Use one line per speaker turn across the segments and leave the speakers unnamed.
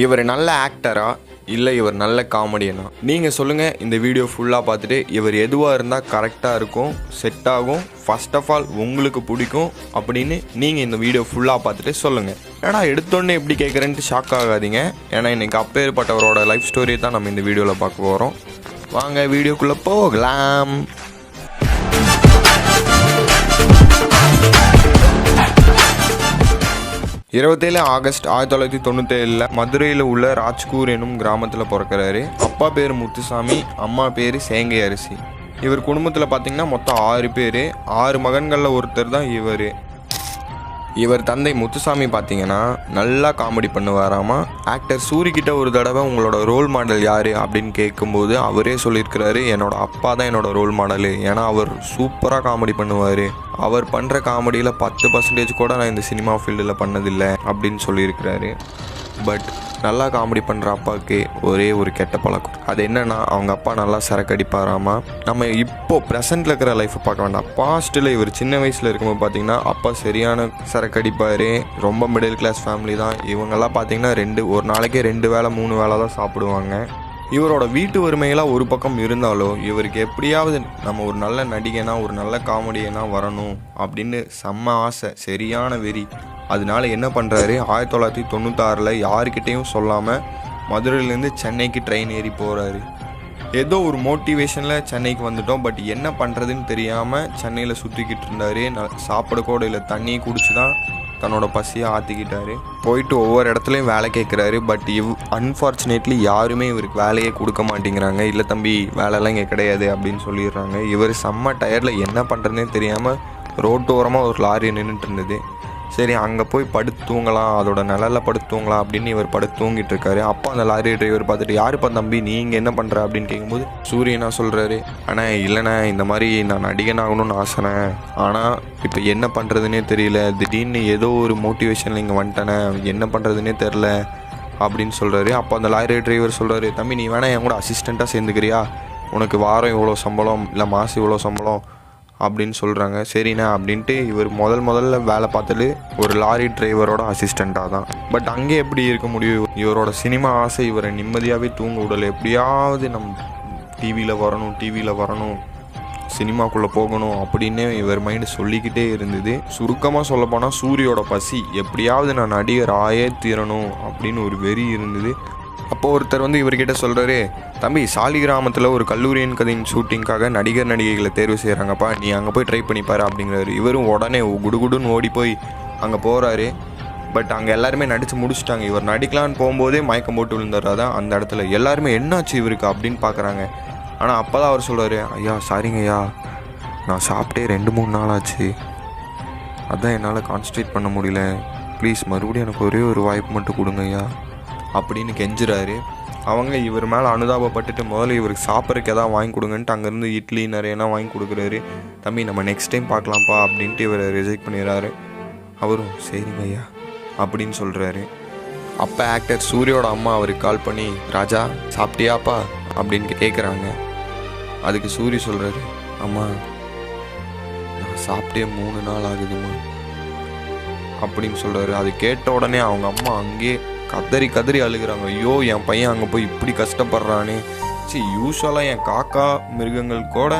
இவர் நல்ல ஆக்டரா இல்லை இவர் நல்ல காமெடியனா? நீங்கள் சொல்லுங்கள். இந்த வீடியோ ஃபுல்லாக பார்த்துட்டு இவர் எதுவாக இருந்தால் கரெக்டாக இருக்கும், செட் ஆகும், ஃபர்ஸ்ட் ஆஃப் ஆல் உங்களுக்கு பிடிக்கும் அப்படின்னு நீங்கள் இந்த வீடியோ ஃபுல்லாக பார்த்துட்டு சொல்லுங்கள். ஏன்னா எடுத்தோடனே எப்படி கேட்குறேன்ட்டு ஷாக் ஆகாதீங்க. ஏன்னா இன்றைக்கி அப்பேற்பட்டவரோட லைஃப் ஸ்டோரியை தான் நம்ம இந்த வீடியோவில் பார்க்க போகிறோம். வாங்க வீடியோக்குள்ளே போகலாம். ஆகஸ்ட் 1997 மதுரையில் உள்ள ராஜ்கூர் எனும் கிராமத்தில் பிறக்கிறாரு. அப்பா பேர் முத்துசாமி, அம்மா பேர் சேங்கை அரிசி. இவர் குடும்பத்தில் பார்த்தீங்கன்னா மொத்தம் 6 பேர். 6 மகன்களில் ஒருத்தர் தான் இவர். இவர் தந்தை முத்துசாமி பார்த்தீங்கன்னா நல்லா காமெடி பண்ணுவாராமா. ஆக்டர் சூரிக்கிட்ட ஒரு தடவை உங்களோட ரோல் மாடல் யார் அப்படின்னு கேட்கும்போது அவரே சொல்லியிருக்கிறாரு, என்னோட அப்பா தான் என்னோட ரோல் மாடலு. ஏன்னா அவர் சூப்பராக காமெடி பண்ணுவார். அவர் பண்ணுற காமெடியில் 10% கூட நான் இந்த சினிமா ஃபீல்டில் பண்ணதில்லை அப்படின்னு சொல்லியிருக்கிறாரு. பட் நல்லா காமெடி பண்ணுற அப்பாவுக்கு ஒரே ஒரு கெட்ட பழக்கம். அது என்னென்னா அவங்க அப்பா நல்லா சரக்கடிப்பாராமா. நம்ம இப்போது ப்ரெசென்ட்டில் இருக்கிற லைஃப்பை பார்க்க வேண்டாம். பாஸ்ட்டில் இவர் சின்ன வயசில் இருக்கும்போது பார்த்திங்கன்னா அப்பா சரியான சரக்கடிப்பார். ரொம்ப மிடில் கிளாஸ் ஃபேமிலி தான். இவங்கெல்லாம் பார்த்திங்கன்னா ஒரு நாளைக்கே 2 வேளை 3 வேளை தான் சாப்பிடுவாங்க. இவரோட வீட்டு வறுமையெல்லாம் ஒரு பக்கம் இருந்தாலும் இவருக்கு எப்படியாவது நம்ம ஒரு நல்ல நடிகனா ஒரு நல்ல காமெடியனா வரணும் அப்படின்னு செம்ம ஆசை, சரியான வெறி. அதனால என்ன பண்ணுறாரு, 1996 யாருக்கிட்டேயும் சொல்லாமல் மதுரையிலேருந்து சென்னைக்கு ட்ரெயின் ஏறி போகிறாரு. ஏதோ ஒரு மோட்டிவேஷனில் சென்னைக்கு வந்துட்டோம். பட் என்ன பண்ணுறதுன்னு தெரியாமல் சென்னையில் சுற்றிக்கிட்டு இருந்தார். சாப்பிட கூட இல்லை, தண்ணியை குடிச்சு தான் தன்னோட பசியை ஆற்றிக்கிட்டாரு. போயிட்டு ஒவ்வொரு இடத்துலையும் வேலை கேட்குறாரு. பட் அன்ஃபார்ச்சுனேட்லி யாருமே இவருக்கு வேலையே கொடுக்க மாட்டேங்கிறாங்க. இல்லை தம்பி வேலைலாம் இங்கே கிடையாது அப்படின்னு சொல்லிடுறாங்க. இவர் செம்ம டயர்டில் என்ன பண்ணுறதுனே தெரியாமல் ரோட்டோரமாக ஒரு லாரி நின்றுட்டு இருந்தது. சரி அங்கே போய் படுத்து தூங்கலாம், அதோட நிழலில் படுத்து தூங்கலாம் அப்படின்னு இவர் படுத்து தூங்கிட்டு இருக்காரு. அப்போ அந்த லாரி டிரைவர் பார்த்துட்டு, யாருப்பா தம்பி நீங்கள் என்ன பண்ணுற அப்படின்னு கேட்கும்போது சூரியனா சொல்கிறாரு, ஆனால் இல்லைண்ணே இந்த மாதிரி நான் நடிகன் ஆகணும்னு ஆசைண்ணே, ஆனால் இப்போ என்ன பண்ணுறதுனே தெரியல, திடீர்னு ஏதோ ஒரு மோட்டிவேஷனில் இங்கே வந்துட்டேனே, என்ன பண்ணுறதுனே தெரில அப்படின்னு சொல்கிறாரு. அப்போ அந்த லாரி டிரைவர் சொல்கிறாரு, தம்பி நீ வேணா என் கூட அசிஸ்டண்ட்டாக சேர்ந்துக்கிறியா, உனக்கு வாரம் இவ்வளோ சம்பளம் இல்லை மாதம் இவ்வளோ சம்பளம் அப்படின்னு சொல்கிறாங்க. சரிண்ணா அப்படின்ட்டு இவர் முதல்ல வேலை பார்த்தது ஒரு லாரி டிரைவரோட அசிஸ்டண்ட்டாக தான். பட் அங்கே எப்படி இருக்க முடியும், இவரோட சினிமா ஆசை இவரை நிம்மதியாகவே தூங்க விடலை. எப்படியாவது நம்ம டிவியில் வரணும் சினிமாக்குள்ளே போகணும் அப்படின்னு இவர் மைண்டு சொல்லிக்கிட்டே இருந்தது. சுருக்கமாக சொல்லப்போனால் சூரியோட பசி, எப்படியாவது நான் நடிகர் ஆயே தீரணும் அப்படின்னு ஒரு வெறி இருந்தது. அப்போது ஒருத்தர் இவர்கிட்ட சொல்கிறாரு, தம்பி சாலி கிராமத்தில் ஒரு கல்லூரியின் கதையின் ஷூட்டிங்காக நடிகைகளை தேர்வு செய்கிறாங்கப்பா, நீ அங்கே போய் ட்ரை பண்ணிப்பாரு அப்படிங்கிறாரு. இவரும் உடனே குடுகுடுன்னு ஓடி போய் அங்கே போகிறாரு. பட் அங்கே எல்லாருமே நடித்து முடிச்சுட்டாங்க. இவர் நடிக்கலான்னு போகும்போதே மயக்கம் போட்டு விழுந்துடுறாரு. அந்த இடத்துல எல்லாருமே என்னாச்சு இவருக்கு அப்படின்னு பார்க்குறாங்க. ஆனால் அப்போ தான் அவர் சொல்கிறாரு, ஐயா சாரிங்க ஐயா, நான் சாப்பிட்டே 2-3 நாள் ஆச்சு, அதான் என்னால் கான்சன்ட்ரேட் பண்ண முடியல, ப்ளீஸ் மறுபடியும் எனக்கு ஒரே ஒரு வாய்ப்பு மட்டும் கொடுங்க ஐயா அப்படின்னு கெஞ்சுறாரு. அவங்க இவர் மேலே அனுதாபப்பட்டுட்டு முதல்ல இவருக்கு சாப்பிட்றதுக்கு எதாவது வாங்கி கொடுங்கன்ட்டு அங்கேருந்து இட்லி நிறையனா வாங்கி கொடுக்குறாரு. தம்பி நம்ம நெக்ஸ்ட் டைம் பார்க்கலாம்ப்பா அப்படின்ட்டு இவரை ரிஜெக்ட் பண்ணிடுறாரு. அவரும் சரிங்க ஐயா அப்படின்னு சொல்கிறாரு. அப்போ ஆக்டர் சூரியோட அம்மா அவருக்கு கால் பண்ணி, ராஜா சாப்பிட்டியாப்பா அப்படின்னு கேட்குறாங்க. அதுக்கு சூரி சொல்கிறாரு, அம்மா நான் சாப்பிட்டே 3 நாள் ஆகுதும்மா அப்படின்னு சொல்கிறாரு. அது கேட்ட உடனே அவங்க அம்மா அங்கேயே கதறி அழுகிறாங்க. ஐயோ என் பையன் அங்கே போய் இப்படி கஷ்டப்படுறானே. யூஸ்வலாக என் காக்கா மிருகங்கள் கூட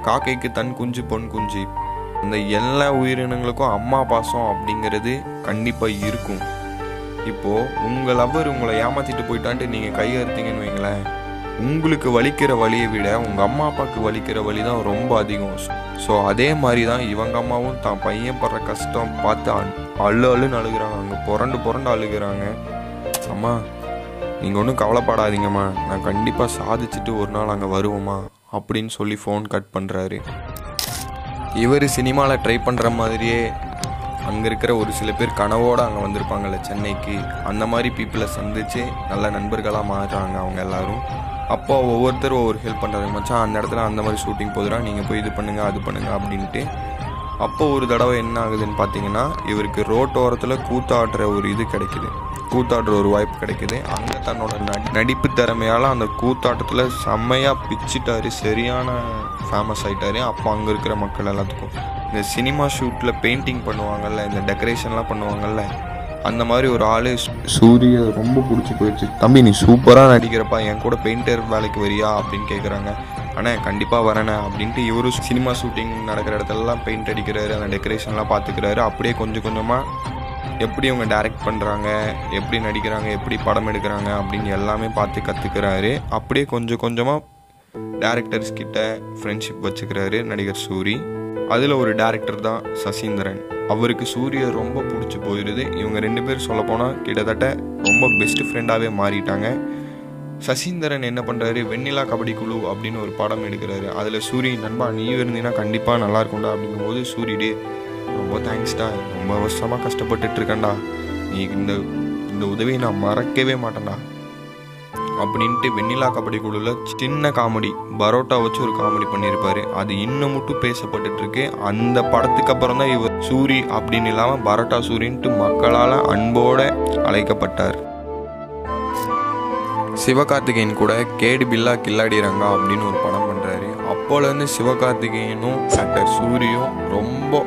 காக்கைக்கு தன் குஞ்சு பொன் குஞ்சு, அந்த எல்லா உயிரினங்களுக்கும் அம்மா பாசம் அப்படிங்கிறது கண்டிப்பாக இருக்கும். இப்போது உங்கள் லவ்வர் உங்களை ஏமாற்றிட்டு போயிட்டான்ட்டு நீங்கள் கையெழுத்தீங்கன்னு வைங்களேன், உங்களுக்கு வலிக்கிற வலியை விட உங்கள் அம்மா அப்பாவுக்கு வலிக்கிற வலி தான் ரொம்ப அதிகம். ஸோ அதே மாதிரி தான் இவங்க அம்மாவும் தான் பையன் படுற கஷ்டம் பார்த்து அழுன்னு அழுகிறாங்க. அங்கே புரண்டு அழுகிறாங்க. அம்மா நீங்கள் ஒன்றும் கவலைப்படாதீங்கம்மா, நான் கண்டிப்பாக சாதிச்சுட்டு ஒரு நாள் அங்கே வருவோம்மா அப்படின்னு சொல்லி ஃபோன் கட் பண்ணுறாரு. இவர் சினிமாவில் ட்ரை பண்ணுற மாதிரியே அங்கே இருக்கிற ஒரு சில பேர் கனவோடு அங்கே வந்திருப்பாங்கள்ல சென்னைக்கு, அந்த மாதிரி பீப்புளை சந்தித்து நல்ல நண்பர்களாக மாறுறாங்க அவங்க எல்லோரும். அப்போ ஒவ்வொருத்தரும் ஒவ்வொரு ஹெல்ப் பண்ணுறாங்க. மச்சான் அந்த இடத்துல அந்த மாதிரி ஷூட்டிங் போதுரா, நீங்கள் போய் இது பண்ணுங்கள் அது பண்ணுங்கள் அப்படின்ட்டு. அப்போது ஒரு தடவை என்ன ஆகுதுன்னு பார்த்தீங்கன்னா, இவருக்கு ரோட்டோரத்தில் கூத்தாடுற ஒரு இது கிடைக்குது, கூத்தாடுற ஒரு வாய்ப்பு கிடைக்குது. அங்கே தன்னோட நடிப்பு திறமையால் அந்த கூத்தாட்டத்தில் செம்மையாக பிச்சுட்டாரு, சரியான ஃபேமஸ் ஆகிட்டாரு. அப்போ அங்கே இருக்கிற மக்கள் எல்லாத்துக்கும் இந்த சினிமா ஷூட்டில் பெயிண்டிங் பண்ணுவாங்கள்ல, இந்த டெக்கரேஷன்லாம் பண்ணுவாங்கள்ல, அந்த மாதிரி ஒரு ஆள் சூரிய ரொம்ப பிடிச்சி போயிடுச்சு. தம்பி நீ சூப்பராக நடிக்கிறப்பா, என் கூட பெயிண்டர் வேலைக்கு வரியா அப்படின்னு கேட்குறாங்க. ஆனால் கண்டிப்பாக வரேண்ணே அப்படின்ட்டு இவரும் சினிமா ஷூட்டிங் நடக்கிற இடத்துலலாம் பெயிண்ட் அடிக்கிறாரு, அந்த டெக்கரேஷன்லாம் பார்த்துக்கிறாரு. அப்படியே கொஞ்சம் கொஞ்சமாக எப்படி அவங்க டைரக்ட் பண்ணுறாங்க, எப்படி நடிக்கிறாங்க, எப்படி படம் எடுக்கிறாங்க அப்படின்னு எல்லாமே பார்த்து கற்றுக்கிறாரு. அப்படியே கொஞ்சம் கொஞ்சமாக டேரக்டர்ஸ் கிட்ட ஃப்ரெண்ட்ஷிப் வச்சுக்கிறாரு நடிகர் சூரி. அதில் ஒரு டேரக்டர் தான் சசீந்திரன். அவருக்கு சூரிய ரொம்ப பிடிச்சி போயிடுது. இவங்க 2 பேர் சொல்லப்போனால் கிட்டத்தட்ட ரொம்ப பெஸ்ட் ஃப்ரெண்டாகவே மாறிட்டாங்க. சசீந்திரன் என்ன பண்ணுறாரு, வெண்ணிலா கபடி குழு அப்படின்னு ஒரு படம் எடுக்கிறாரு. அதில் சூரி நண்பா நீ இருந்தீங்கன்னா கண்டிப்பாக நல்லா இருக்கும்டா அப்படிங்கும்போது சூரிடே ரொம்ப தேங்க்ஸ்டா, ரொம்ப வருஷமாக கஷ்டப்பட்டுட்ருக்கேன்டா, நீ இந்த உதவியை நான் மறக்கவே மாட்டேன்டா அப்படின்ட்டு வெண்ணிலா கபடி குழுவில் சின்ன காமெடி பரோட்டா வச்சு ஒரு காமெடி பண்ணியிருப்பாரு. அது இன்னும் மட்டும் பேசப்பட்டுருக்கு. அந்த படத்துக்கு அப்புறம் தான் இவர் சூரி அப்படின்னு இல்லாமல் பரோட்டா சூரின்ட்டு மக்களால் அன்போடு அழைக்கப்பட்டார். சிவகார்த்திகேயன் கூட கேடி பில்லா கில்லாடி ரங்கா அப்படின்னு ஒரு படம் பண்ணுறாரு. அப்போலேருந்து சிவகார்த்திகேயனும் ஆக்டர் சூரியும் ரொம்ப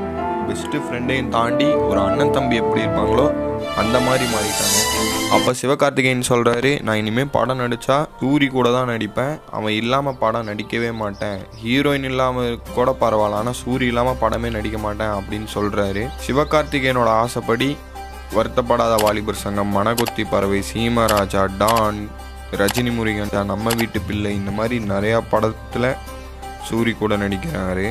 பெஸ்ட்டு ஃப்ரெண்டையும் தாண்டி ஒரு அண்ணன் தம்பி எப்படி இருப்பாங்களோ அந்த மாதிரி மாறிட்டாங்க. அப்போ சிவகார்த்திகேயன் சொல்கிறாரு, நான் இனிமேல் படம் நடித்தா சூரி கூட தான் நடிப்பேன், அவன் இல்லாமல் படம் நடிக்கவே மாட்டேன், ஹீரோயின் இல்லாமல் கூட பரவாயில்ல, ஆனால் சூரி இல்லாமல் படமே நடிக்க மாட்டேன் அப்படின்னு சொல்கிறாரு. சிவகார்த்திகேயனோட ஆசைப்படி வருத்தப்படாத வாலிபர் சங்கம், மனகொத்தி பறவை, சீமராஜா, டான், ரஜினி முருகன், நம்ம வீட்டு பிள்ளை, இந்த மாதிரி நிறையா படத்தில் சூரி கூட நடிக்கிறாரு.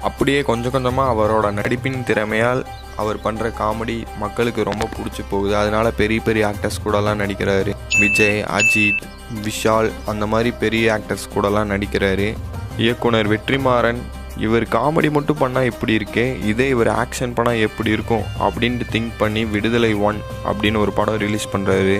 அப்படியே கொஞ்சம் கொஞ்சமாக அவரோட நடிப்பின் திறமையால் அவர் பண்ணுற காமெடி மக்களுக்கு ரொம்ப பிடிச்சி போகுது. அதனால் பெரிய பெரிய ஆக்டர்ஸ் கூடலாம் நடிக்கிறாரு. விஜய், அஜித், விஷால் அந்த மாதிரி பெரிய ஆக்டர்ஸ் கூடலாம் நடிக்கிறாரு. இயக்குனர் வெற்றிமாறன் இவர் காமெடி மட்டும் பண்ணால் எப்படி இருக்கே, இதே இவர் ஆக்ஷன் பண்ணால் எப்படி இருக்கும் அப்படின்ட்டு திங்க் பண்ணி விடுதலை 1 அப்படின்னு ஒரு படம் ரிலீஸ் பண்ணுறாரு.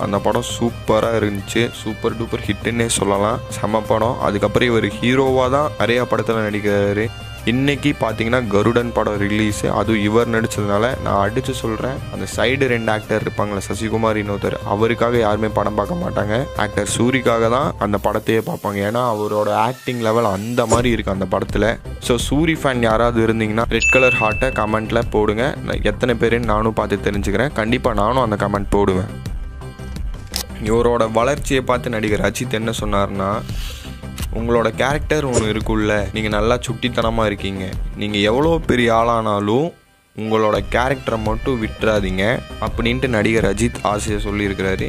அந்த படம் சூப்பராக இருந்துச்சு, சூப்பர் டூப்பர் ஹிட்டுன்னே சொல்லலாம், செம படம். அதுக்கப்புறம் இவர் ஹீரோவாக தான் நிறையா படத்தில் நடிக்கிறாரு. இன்றைக்கி பார்த்தீங்கன்னா கருடன் படம் ரிலீஸு, அதுவும் இவர் நடித்ததுனால நான் அடித்து சொல்கிறேன், அந்த சைடு 2 ஆக்டர் இருப்பாங்களே, சசிகுமார் இன்னொருத்தர், அவருக்காக யாருமே படம் பார்க்க மாட்டாங்க, ஆக்டர் சூரிக்காக தான் அந்த படத்தையே பார்ப்பாங்க. ஏன்னா அவரோட ஆக்டிங் லெவல் அந்த மாதிரி இருக்குது அந்த படத்தில். ஸோ சூரி ஃபேன் யாராவது இருந்தீங்கன்னா ரெட் கலர் ஹார்ட்டை கமெண்ட்டில் போடுங்க. எத்தனை பேருன்னு நானும் பார்த்து தெரிஞ்சுக்கிறேன். கண்டிப்பாக நானும் அந்த கமெண்ட் போடுவேன். இவரோட வளர்ச்சியை பார்த்து நடிகர் அஜித் என்ன சொன்னார்னா, உங்களோட கேரக்டர் ஒன்று இருக்குல்ல, நீங்கள் நல்லா சுட்டித்தனமாக இருக்கீங்க, நீங்கள் எவ்வளோ பெரிய ஆளானாலும் உங்களோட கேரக்டரை மட்டும் விட்டுறாதீங்க அப்படின்ட்டு நடிகர் அஜித் ஆசையை சொல்லியிருக்கிறாரு.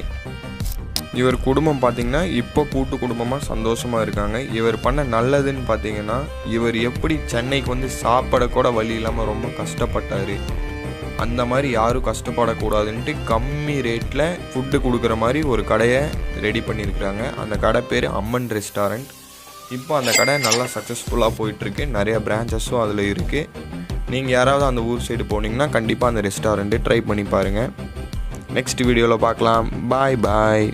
இவர் குடும்பம் பார்த்திங்கன்னா இப்போ கூட்டு குடும்பமாக சந்தோஷமாக இருக்காங்க. இவர் பண்ண நல்லதுன்னு பார்த்தீங்கன்னா, இவர் எப்படி சென்னைக்கு வந்து சாப்பிட கூட வழி இல்லாமல் ரொம்ப கஷ்டப்பட்டார், அந்த மாதிரி யாரும் கஷ்டப்படக்கூடாதுன்ட்டு கம்மி ரேட்டில் ஃபுட்டு கொடுக்குற மாதிரி ஒரு கடையை ரெடி பண்ணியிருக்கிறாங்க. அந்த கடை பேர் அம்மன் ரெஸ்டாரண்ட். இப்போ அந்த கடை நல்லா சக்ஸஸ்ஃபுல்லாக போயிட்டுருக்கு, நிறையா பிரான்ச்சஸும் அதில் இருக்குது. நீங்கள் யாராவது அந்த ஊர் சைடு போனீங்கன்னா கண்டிப்பாக அந்த ரெஸ்டாரண்ட்டு ட்ரை பண்ணி பாருங்கள். நெக்ஸ்ட் வீடியோவில் பார்க்கலாம். பாய் பாய்.